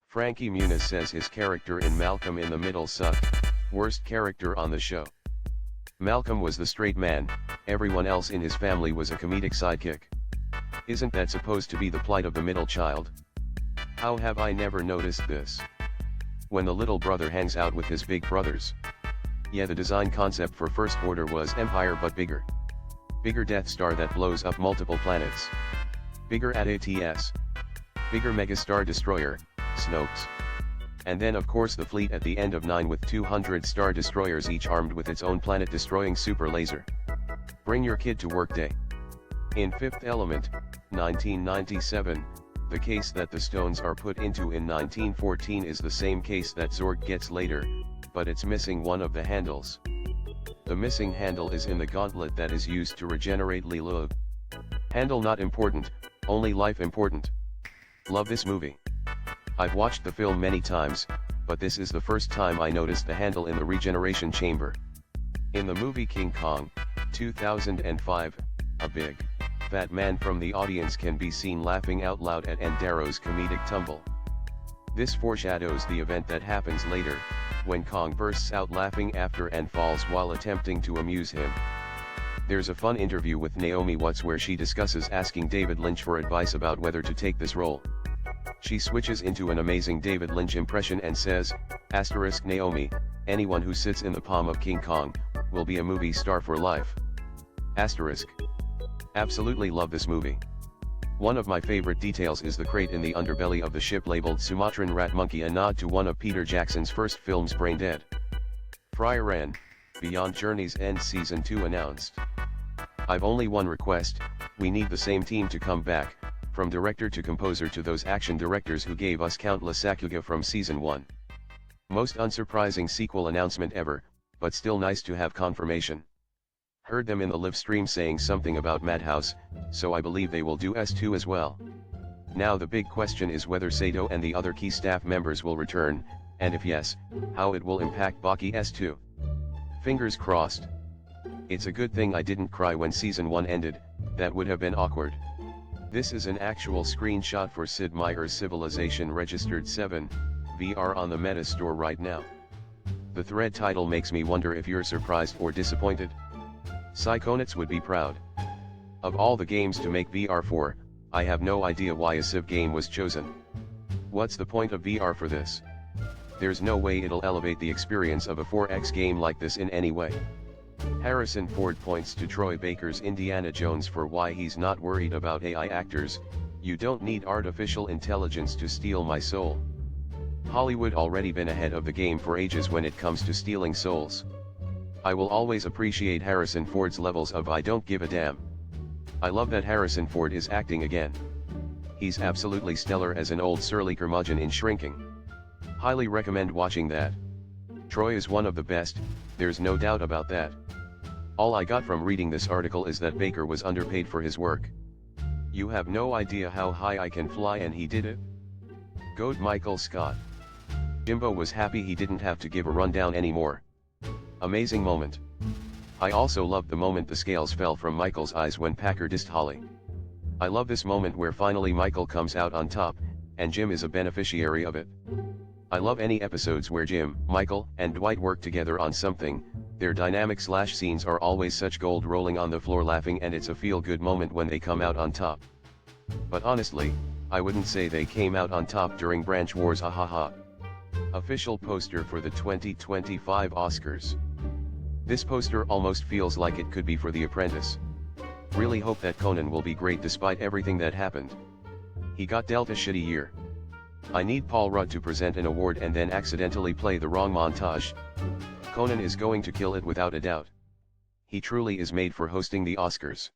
Frankie Muniz says his character in Malcolm in the Middle sucked, worst character on the show. Malcolm was the straight man, everyone else in his family was a comedic sidekick. Isn't that supposed to be the plight of the middle child? How have I never noticed this? When the little brother hangs out with his big brothers. Yeah, the design concept for First Order was Empire but bigger. Bigger Death Star that blows up multiple planets. Bigger AT-ATS. Bigger Mega Star Destroyer, Snopes. And then of course the fleet at the end of 9 with 200 Star Destroyers each armed with its own planet-destroying super laser. Bring your kid to work day. In Fifth Element, 1997, the case that the stones are put into in 1914 is the same case that Zorg gets later, but it's missing one of the handles. The missing handle is in the gauntlet that is used to regenerate Lilug. Handle not important, only life important. Love this movie. I've watched the film many times, but this is the first time I noticed the handle in the regeneration chamber. In the movie King Kong, 2005, a big, fat man from the audience can be seen laughing out loud at Andaro's comedic tumble. This foreshadows the event that happens later, when Kong bursts out laughing after and falls while attempting to amuse him. There's a fun interview with Naomi Watts where she discusses asking David Lynch for advice about whether to take this role. She switches into an amazing David Lynch impression and says, Naomi, anyone who sits in the palm of King Kong, will be a movie star for life. Absolutely love this movie. One of my favorite details is the crate in the underbelly of the ship labeled Sumatran Rat Monkey, a nod to one of Peter Jackson's first films, Brain Dead. Fryeran, Beyond Journey's End Season 2 announced. I've only one request, we need the same team to come back, from director to composer to those action directors who gave us countless Sakuga from Season 1. Most unsurprising sequel announcement ever, but still nice to have confirmation. Heard them in the live stream saying something about Madhouse, so I believe they will do S2 as well. Now the big question is whether Sato and the other key staff members will return, and if yes, how it will impact Baki S2. Fingers crossed. It's a good thing I didn't cry when Season 1 ended, that would have been awkward. This is an actual screenshot for Sid Meier's Civilization Registered 7, VR on the Meta Store right now. The thread title makes me wonder if you're surprised or disappointed. Psychonauts would be proud. Of all the games to make VR for, I have no idea why a Civ game was chosen. What's the point of VR for this? There's no way it'll elevate the experience of a 4X game like this in any way. Harrison Ford points to Troy Baker's Indiana Jones for why he's not worried about AI actors. You don't need artificial intelligence to steal my soul. Hollywood already been ahead of the game for ages when it comes to stealing souls. I will always appreciate Harrison Ford's levels of I don't give a damn. I love that Harrison Ford is acting again. He's absolutely stellar as an old surly curmudgeon in Shrinking. Highly recommend watching that. Troy is one of the best, there's no doubt about that. All I got from reading this article is that Baker was underpaid for his work. You have no idea how high I can fly and he did it? Goat Michael Scott. Jimbo was happy he didn't have to give a rundown anymore. Amazing moment. I also loved the moment the scales fell from Michael's eyes when Packer dissed Holly. I love this moment where finally Michael comes out on top, and Jim is a beneficiary of it. I love any episodes where Jim, Michael, and Dwight work together on something. Their dynamic slash scenes are always such gold, rolling on the floor laughing, and it's a feel-good moment when they come out on top. But honestly, I wouldn't say they came out on top during Branch Wars, ahaha. Official poster for the 2025 Oscars. This poster almost feels like it could be for The Apprentice. Really hope that Conan will be great despite everything that happened. He got dealt a shitty year. I need Paul Rudd to present an award and then accidentally play the wrong montage. Conan is going to kill it without a doubt. He truly is made for hosting the Oscars.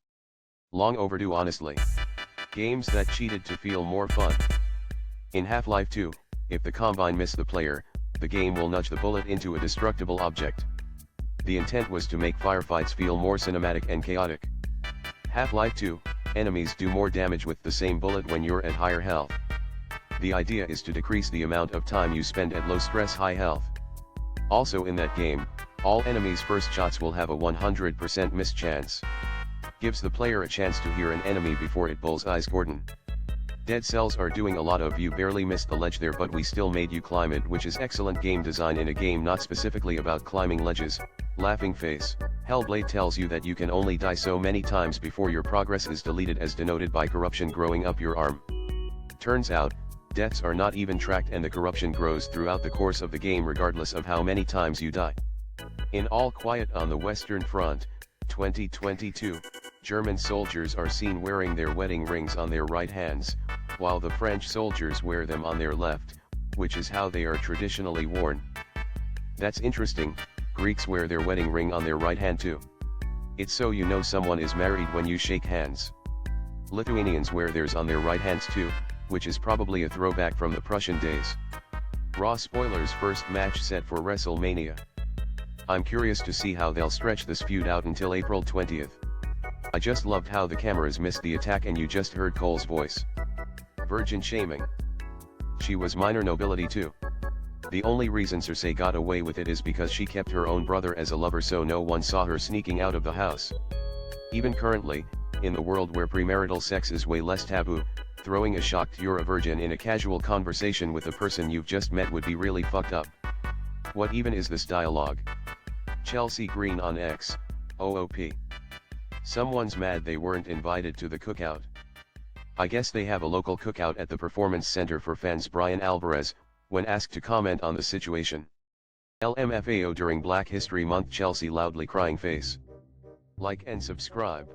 Long overdue, honestly. Games that cheated to feel more fun. In Half-Life 2, if the Combine miss the player, the game will nudge the bullet into a destructible object. The intent was to make firefights feel more cinematic and chaotic. Half-Life 2, enemies do more damage with the same bullet when you're at higher health. The idea is to decrease the amount of time you spend at low stress high health. Also in that game, all enemies' first shots will have a 100% miss chance. Gives the player a chance to hear an enemy before it bullseyes Gordon. Dead cells are doing a lot of you barely missed the ledge there but we still made you climb it, which is excellent game design in a game not specifically about climbing ledges. Laughing face. Hellblade tells you that you can only die so many times before your progress is deleted as denoted by corruption growing up your arm. Turns out, deaths are not even tracked and the corruption grows throughout the course of the game regardless of how many times you die. In All Quiet on the Western Front, 2022, German soldiers are seen wearing their wedding rings on their right hands, while the French soldiers wear them on their left, which is how they are traditionally worn. That's interesting, Greeks wear their wedding ring on their right hand too. It's so you know someone is married when you shake hands. Lithuanians wear theirs on their right hands too, which is probably a throwback from the Prussian days. Raw spoilers first match set for WrestleMania. I'm curious to see how they'll stretch this feud out until April 20th. I just loved how the cameras missed the attack and you just heard Cole's voice. Virgin shaming. She was minor nobility too. The only reason Cersei got away with it is because she kept her own brother as a lover so no one saw her sneaking out of the house. Even currently, in the world where premarital sex is way less taboo, throwing a shocked "you're a virgin" in a casual conversation with the person you've just met would be really fucked up. What even is this dialogue? Chelsea Green on X, OOP. Someone's mad they weren't invited to the cookout. I guess they have a local cookout at the Performance Center for fans. Brian Alvarez, when asked to comment on the situation. LMFAO during Black History Month. Chelsea loudly crying face. Like and subscribe.